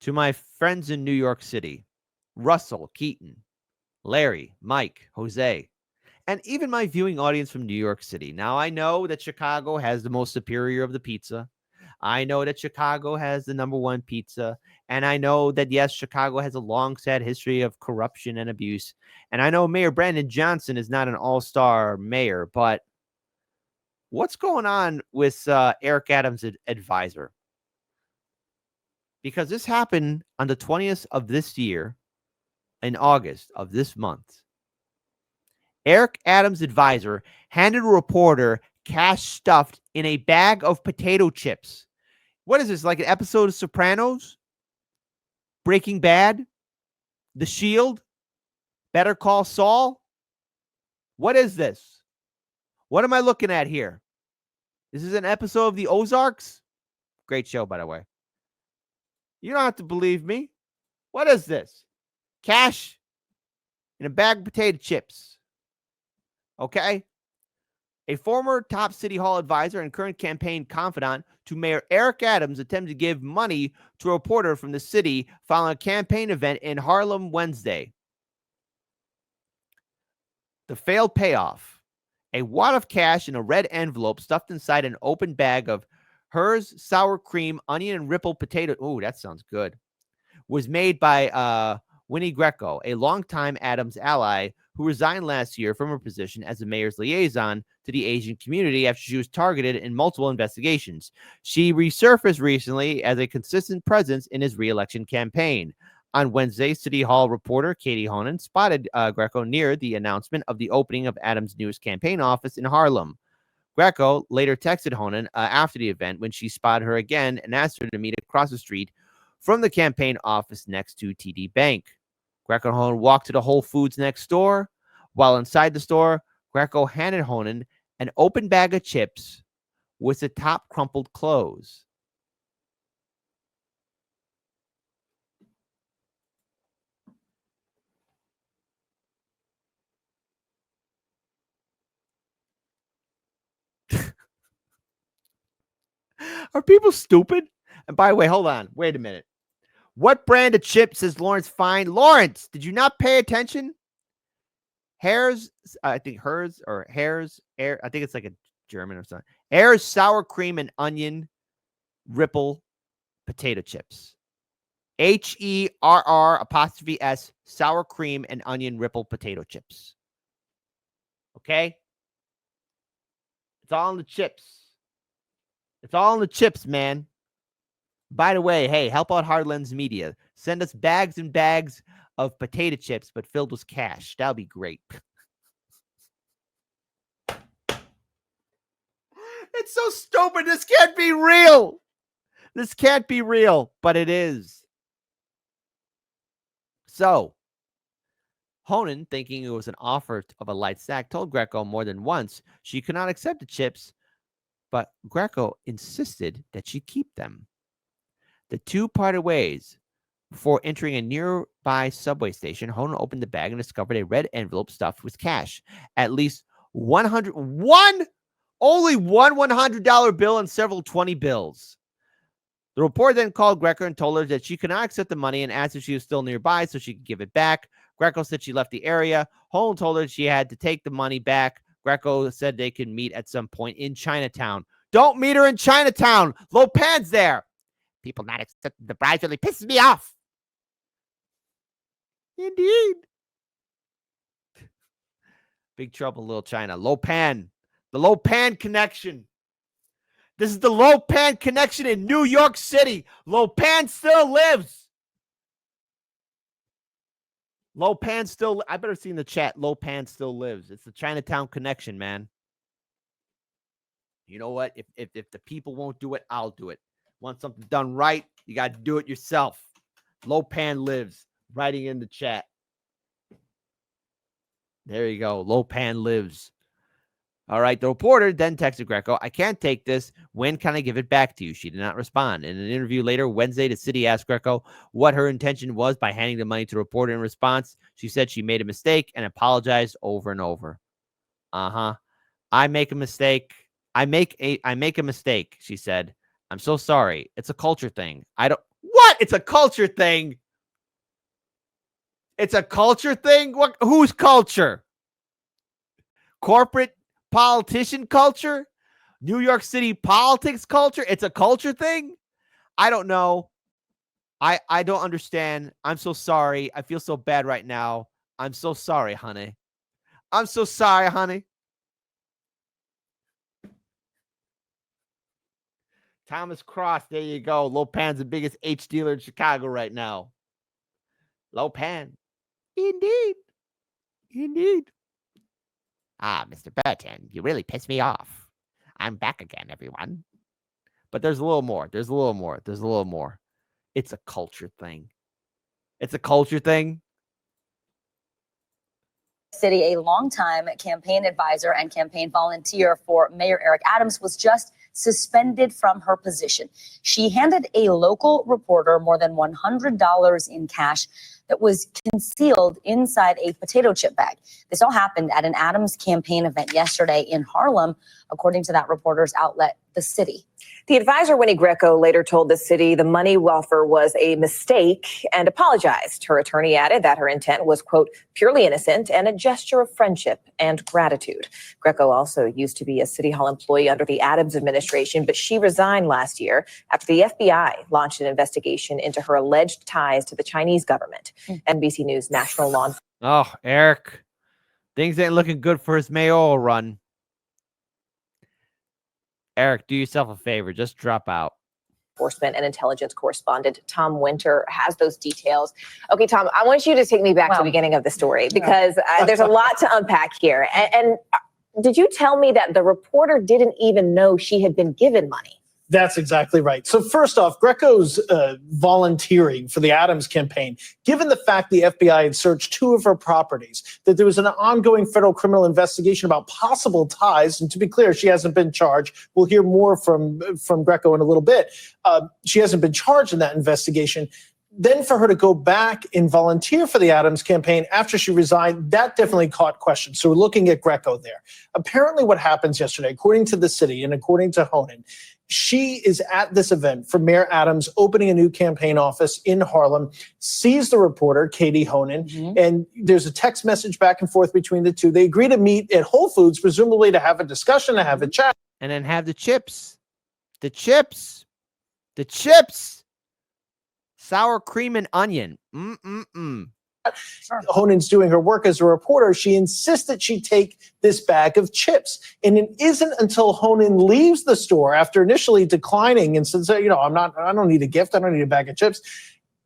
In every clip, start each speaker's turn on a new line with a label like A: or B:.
A: To my friends in New York City, Russell, Keaton, Larry, Mike, Jose, and even my viewing audience from New York City. Now, I know that Chicago has the most superior of the pizza. I know that Chicago has the number one pizza. And I know that, yes, Chicago has a long, sad history of corruption and abuse. And I know Mayor Brandon Johnson is not an all-star mayor, but what's going on with Eric Adams' advisor? Because this happened on the 20th of this year, in August of this month. Eric Adams' advisor handed a reporter cash stuffed in a bag of potato chips. What is this, like an episode of Sopranos? Breaking Bad? The Shield? Better Call Saul? What is this? What am I looking at here? This is an episode of The Ozarks? Great show, by the way. You don't have to believe me. What is this? Cash in a bag of potato chips. Okay? A former top City Hall advisor and current campaign confidant to Mayor Eric Adams attempted to give money to a reporter from the city following a campaign event in Harlem Wednesday. The failed payoff: a wad of cash in a red envelope stuffed inside an open bag of Hers sour cream, onion, and ripple potato. Ooh, that sounds good. Was made by Winnie Greco, a longtime Adams ally who resigned last year from her position as the mayor's liaison to the Asian community after she was targeted in multiple investigations. She resurfaced recently as a consistent presence in his re-election campaign. On Wednesday, City Hall reporter Katie Honan spotted Greco near the announcement of the opening of Adams' newest campaign office in Harlem. Greco later texted Honan after the event when she spotted her again and asked her to meet across the street from the campaign office next to TD Bank. Greco and Honan walked to the Whole Foods next door. While inside the store, Greco handed Honan an open bag of chips with the top crumpled closed. Are people stupid? And by the way, hold on. Wait a minute. What brand of chips is Lawrence Fine? Lawrence, did you not pay attention? Hare's, I think hers or Hare's, I think it's like a German or something. Hare's sour cream and onion ripple potato chips. HERR' sour cream and onion ripple potato chips. Okay? It's all in the chips. It's all in the chips, man. By the way, hey, help out Hardlens Media. Send us bags and bags of potato chips, but filled with cash. That'll be great. It's so stupid. This can't be real. This can't be real, but it is. So, Honan, thinking it was an offer of a light snack, told Greco more than once she could not accept the chips, but Greco insisted that she keep them. The two parted ways. Before entering a nearby subway station, Honan opened the bag and discovered a red envelope stuffed with cash. At least only one $100 bill and several 20 bills. The reporter then called Greco and told her that she could not accept the money and asked if she was still nearby so she could give it back. Greco said she left the area. Honan told her she had to take the money back. Greco said they could meet at some point in Chinatown. Don't meet her in Chinatown. Lopan's there. People not accepting the bribes really pisses me off. Indeed. Big Trouble in Little China. Lopan. The Lopan connection. This is the Lopan connection in New York City. Lopan still lives. Lopan still, I better see in the chat, Lopan still lives. It's the Chinatown connection, man. You know what? If the people won't do it, I'll do it. Want something done right, you got to do it yourself. Lopan lives. Writing in the chat. There you go. Lopan lives. All right. The reporter then texted Greco, I can't take this. When can I give it back to you? She did not respond. In an interview later Wednesday, the city asked Greco what her intention was by handing the money to the reporter. In response, she said she made a mistake and apologized over and over. I make a mistake. I make a mistake, she said. I'm so sorry. It's a culture thing. What? It's a culture thing. It's a culture thing? What? Whose culture? Corporate politician culture? New York City politics culture? It's a culture thing? I don't know. I don't understand. I'm so sorry. I feel so bad right now. I'm so sorry, honey. I'm so sorry, honey. Thomas Cross, there you go. Lopan's the biggest H dealer in Chicago right now. Lopan. Indeed. Indeed. Ah, Mr. Burton, you really pissed me off. I'm back again, everyone. But there's a little more. There's a little more. There's a little more. It's a culture thing. It's a culture thing.
B: City, a longtime campaign advisor and campaign volunteer for Mayor Eric Adams, was just suspended from her position. She handed a local reporter more than $100 in cash that was concealed inside a potato chip bag. This all happened at an Adams campaign event yesterday in Harlem, according to that reporter's outlet, The City.
C: The advisor, Winnie Greco, later told the city the money offer was a mistake and apologized. Her attorney added that her intent was, quote, purely innocent and a gesture of friendship and gratitude. Greco also used to be a City Hall employee under the Adams administration, but she resigned last year after the FBI launched an investigation into her alleged ties to the Chinese government. NBC News national law enforcement.
A: Oh, Eric. Things ain't looking good for his mayoral run. Eric, do yourself a favor. Just drop out.
C: Enforcement and intelligence correspondent Tom Winter has those details. Okay, Tom, I want you to take me back to the beginning of the story because there's a lot to unpack here. And did you tell me that the reporter didn't even know she had been given money?
D: That's exactly right. So first off, Greco's volunteering for the Adams campaign, given the fact the FBI had searched 2 of her properties, that there was an ongoing federal criminal investigation about possible ties. And to be clear, she hasn't been charged. We'll hear more from Greco in a little bit. She hasn't been charged in that investigation. Then for her to go back and volunteer for the Adams campaign after she resigned, that definitely caught questions. So we're looking at Greco there. Apparently what happens yesterday, according to the city and according to Honan, she is at this event for Mayor Adams opening a new campaign office in Harlem, sees the reporter, Katie Honan, and there's a text message back and forth between the two. They agree to meet at Whole Foods, presumably to have a discussion, to have a chat.
A: And then have the chips. The chips. The chips. Sour cream and onion.
D: Sure. Honan's doing her work as a reporter. She insists that she take this bag of chips. And it isn't until Honan leaves the store after initially declining and says, you know, I don't need a gift. I don't need a bag of chips,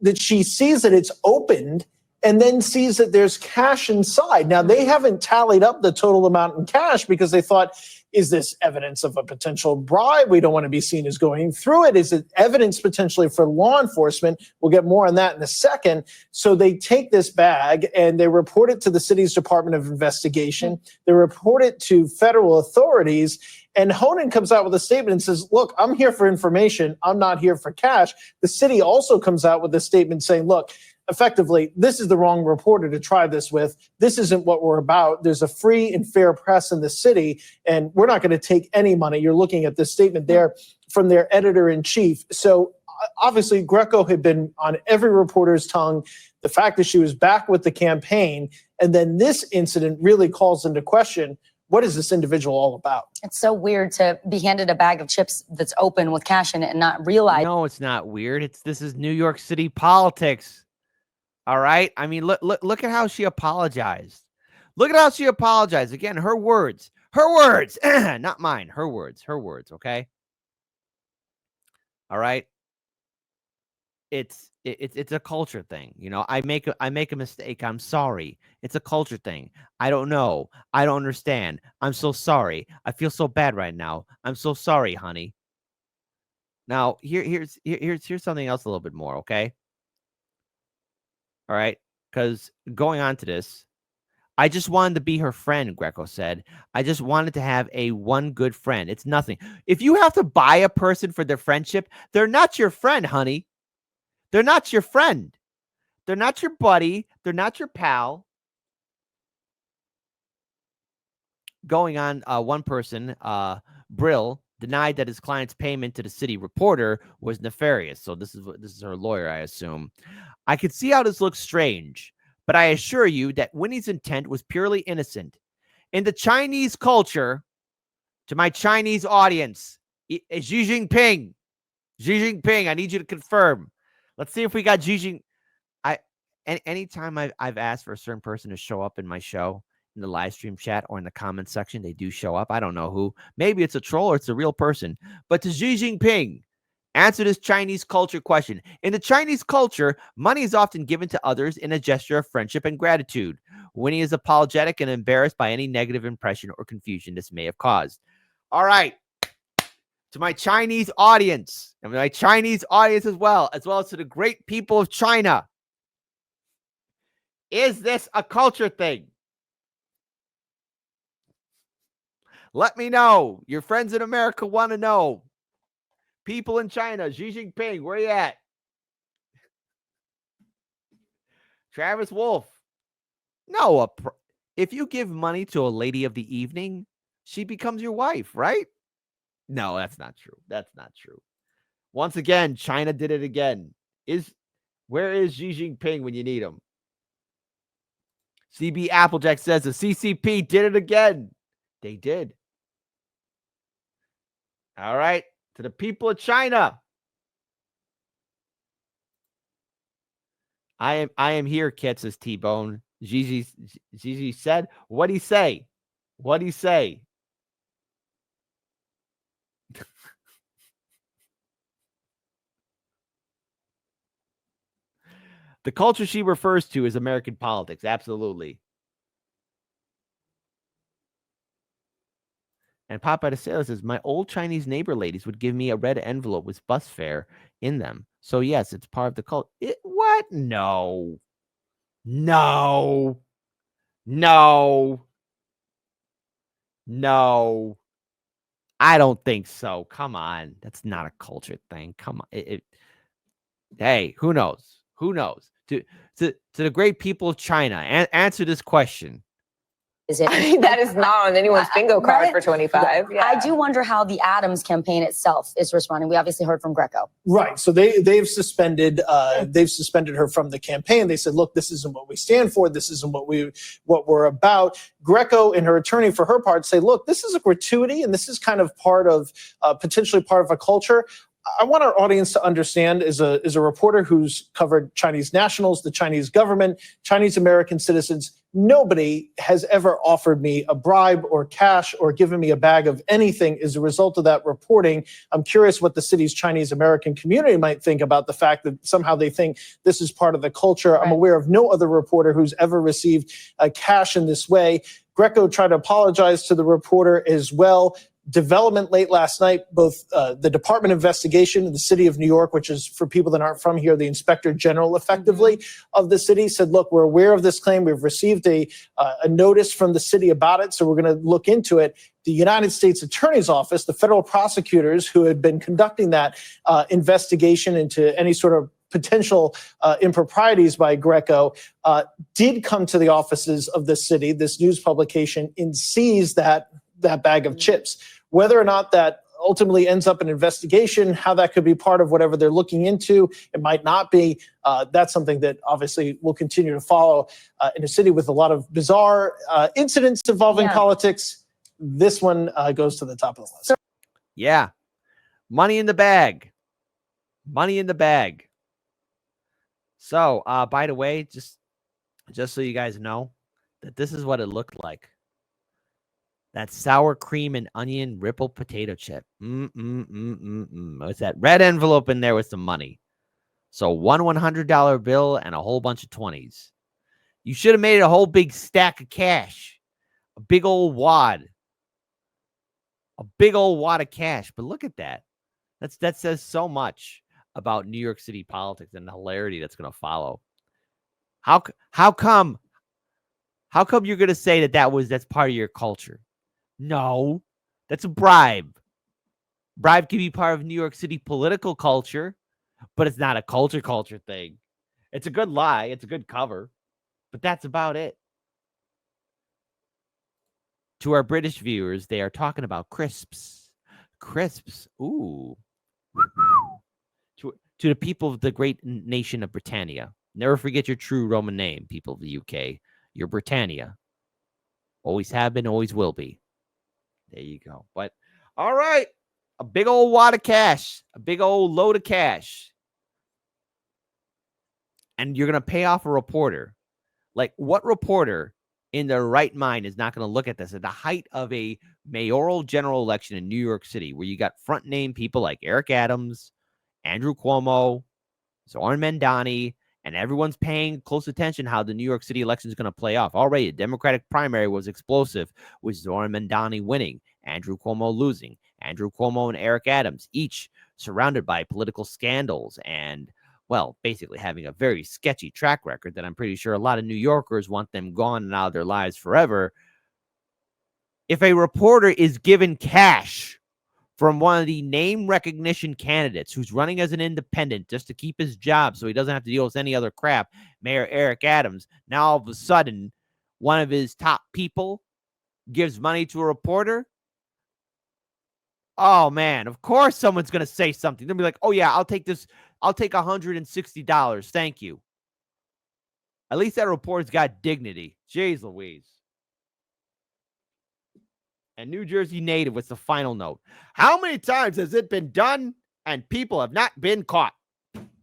D: that she sees that it's opened and then sees that there's cash inside. Now, they haven't tallied up the total amount in cash because they thought, is this evidence of a potential bribe? We don't want to be seen as going through it. Is it evidence potentially for law enforcement? We'll get more on that in a second. So they take this bag and they report it to the city's Department of Investigation. They report it to federal authorities. And Honan comes out with a statement and says, look, I'm here for information. I'm not here for cash. The city also comes out with a statement saying, look, effectively, this is the wrong reporter to try this with. This isn't what we're about. There's a free and fair press in the city, and we're not going to take any money. You're looking at this statement there from their editor-in-chief. So obviously, Greco had been on every reporter's tongue. The fact that she was back with the campaign, and then this incident really calls into question, what is this individual all about?
B: It's so weird to be handed a bag of chips that's open with cash in it and not realize.
A: No, it's not weird. This is New York City politics. All right. I mean, look at how she apologized. Look at how she apologized. Again, her words, not mine, her words. Okay. All right. It's a culture thing. You know, I make a mistake. I'm sorry. It's a culture thing. I don't know. I don't understand. I'm so sorry. I feel so bad right now. I'm so sorry, honey. Now, here's something else a little bit more. Okay. All right. Because going on to this, I just wanted to be her friend, Greco said. I just wanted to have one good friend. It's nothing. If you have to buy a person for their friendship, they're not your friend, honey. They're not your friend. They're not your buddy. They're not your pal. Going on, one person, Brill, denied that his client's payment to the city reporter was nefarious. So this is her lawyer, I assume. I could see how this looks strange, but I assure you that Winnie's intent was purely innocent. In the Chinese culture, to my Chinese audience, Xi Jinping, I need you to confirm. Let's see if we got Xi Jinping. Anytime I've asked for a certain person to show up in my show, in the live stream chat or in the comment section, they do show up. I don't know who. Maybe it's a troll or it's a real person. But to Xi Jinping, answer this Chinese culture question. In the Chinese culture, money is often given to others in a gesture of friendship and gratitude. Winnie is apologetic and embarrassed by any negative impression or confusion this may have caused. All right. To my Chinese audience, and my Chinese audience as well as to the great people of China. Is this a culture thing? Let me know. Your friends in America want to know. People in China, Xi Jinping, where you at? Travis Wolf. No, if you give money to a lady of the evening, she becomes your wife, right? No, that's not true. That's not true. Once again, China did it again. Where is Xi Jinping when you need him? CB Applejack says the CCP did it again. They did. All right. To the people of China. I am here, Kit, says T-Bone. Gigi said, what'd he say? What'd he say? The culture she refers to is American politics. Absolutely. And Popeye the Sailor says, my old Chinese neighbor ladies would give me a red envelope with bus fare in them. So, yes, it's part of the cult. What? No. No. No. No. I don't think so. Come on. That's not a culture thing. Come on. Hey, who knows? Who knows? To the great people of China, answer this question.
B: Is it?
C: I mean, that is not on anyone's bingo card
B: Right?
C: for 25. Yeah.
B: I do wonder how the Adams campaign itself is responding. We obviously heard from Greco.
D: Right. So they've suspended her from the campaign. They said, look, this isn't what we stand for. This isn't what we're about. Greco and her attorney, for her part, say, look, this is a gratuity and this is kind of potentially part of a culture. I want our audience to understand, as a reporter who's covered Chinese nationals, the Chinese government, Chinese American citizens, nobody has ever offered me a bribe or cash or given me a bag of anything as a result of that reporting. I'm curious what the city's Chinese American community might think about the fact that somehow they think this is part of the culture. Right. I'm aware of no other reporter who's ever received cash in this way. Greco tried to apologize to the reporter as well. Development late last night, both the Department of Investigation in the city of New York, which is for people that aren't from here, the Inspector General effectively of the city, said, look, we're aware of this claim. We've received a notice from the city about it, so we're going to look into it. The United States Attorney's Office, the federal prosecutors who had been conducting that investigation into any sort of potential improprieties by Greco, did come to the offices of the city, this news publication, and seize that bag of chips. Whether or not that ultimately ends up an investigation, how that could be part of whatever they're looking into, it might not be. That's something that obviously will continue to follow in a city with a lot of bizarre incidents involving politics. This one goes to the top of the list.
A: Yeah. Money in the bag. Money in the bag. So, by the way, just so you guys know that this is what it looked like. That sour cream and onion ripple potato chip. It's that red envelope in there with some money. So one $100 bill and a whole bunch of 20s. You should have made it a whole big stack of cash. A big old wad. A big old wad of cash. But look at that. That says so much about New York City politics and the hilarity that's going to follow. How come you're going to say that's part of your culture? No, that's a bribe. Bribe can be part of New York City political culture, but it's not a culture thing. It's a good lie. It's a good cover, but that's about it. To our British viewers, they are talking about crisps. Crisps. Ooh. To the people of the great nation of Britannia. Never forget your true Roman name, people of the UK. You're Britannia. Always have been, always will be. There you go. But all right. A big old wad of cash. A big old load of cash. And you're going to pay off a reporter. Like, what reporter in their right mind is not going to look at this at the height of a mayoral general election in New York City, where you got front name people like Eric Adams, Andrew Cuomo, Zoran Mandani, and everyone's paying close attention how the New York City election is going to play off. Already, the Democratic primary was explosive, with Zoran Mandani winning, Andrew Cuomo losing, Andrew Cuomo and Eric Adams each surrounded by political scandals and, well, basically having a very sketchy track record that I'm pretty sure a lot of New Yorkers want them gone and out of their lives forever. If a reporter is given cash from one of the name recognition candidates who's running as an independent just to keep his job so he doesn't have to deal with any other crap, Mayor Eric Adams, now all of a sudden, one of his top people gives money to a reporter. Oh, man, of course someone's going to say something. They'll be like, oh, yeah, I'll take this. I'll take $160. Thank you. At least that reporter's got dignity. Jeez Louise. And New Jersey native with the final note. How many times has it been done and people have not been caught?